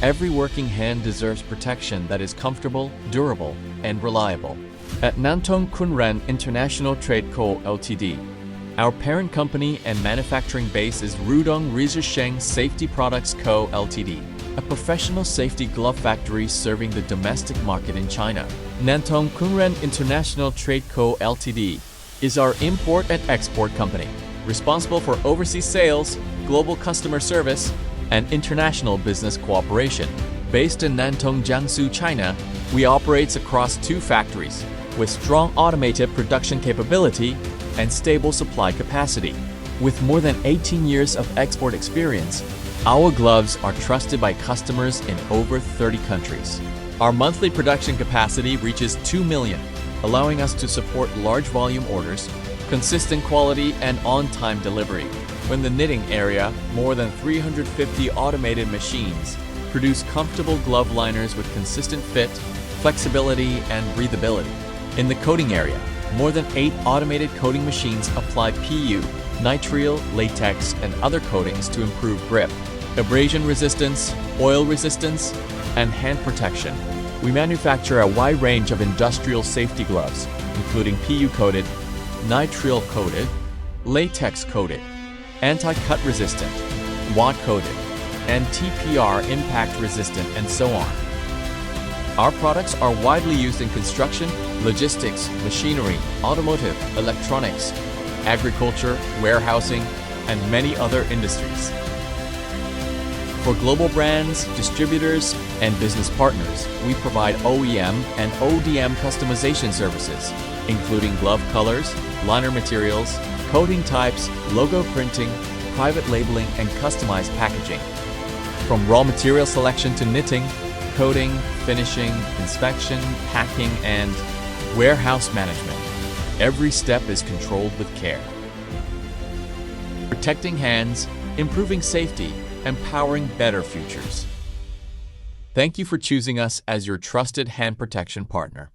Every working hand deserves protection that is comfortable, durable, and reliable. At Nantong Kunran International Trade Co. Ltd., our parent company and manufacturing base is Rudong Rizhisheng Safety Products Co. Ltd., a professional safety glove factory serving the domestic market in China. Nantong Kunran International Trade Co. Ltd. is our import and export company, responsible for overseas sales, global customer service, and international business cooperation. Based in Nantong, Jiangsu, China, we operate across 2 factories with strong automated production capability and stable supply capacity. With more than 18 years of export experience, our gloves are trusted by customers in over 30 countries. Our monthly production capacity reaches 2 million, allowing us to support large volume orders, consistent quality, and on-time delivery. When the knitting area, more than 350 automated machines produce comfortable glove liners with consistent fit, flexibility, and breathability. In the coating area, more than 8 automated coating machines apply PU, nitrile, latex, and other coatings to improve grip, abrasion resistance, oil resistance, and hand protection. We manufacture a wide range of industrial safety gloves, including PU-coated, nitrile-coated, latex-coated, anti-cut resistant, wad-coated, and TPR impact resistant, and so on. Our products are widely used in construction, logistics, machinery, automotive, electronics, agriculture, warehousing, and many other industries. For global brands, distributors, and business partners, we provide OEM and ODM customization services, including glove colors, liner materials, coating types, logo printing, private labeling, and customized packaging. From raw material selection to knitting, coating, finishing, inspection, packing, and warehouse management, every step is controlled with care. Protecting hands, improving safety, and powering better futures. Thank you for choosing us as your trusted hand protection partner.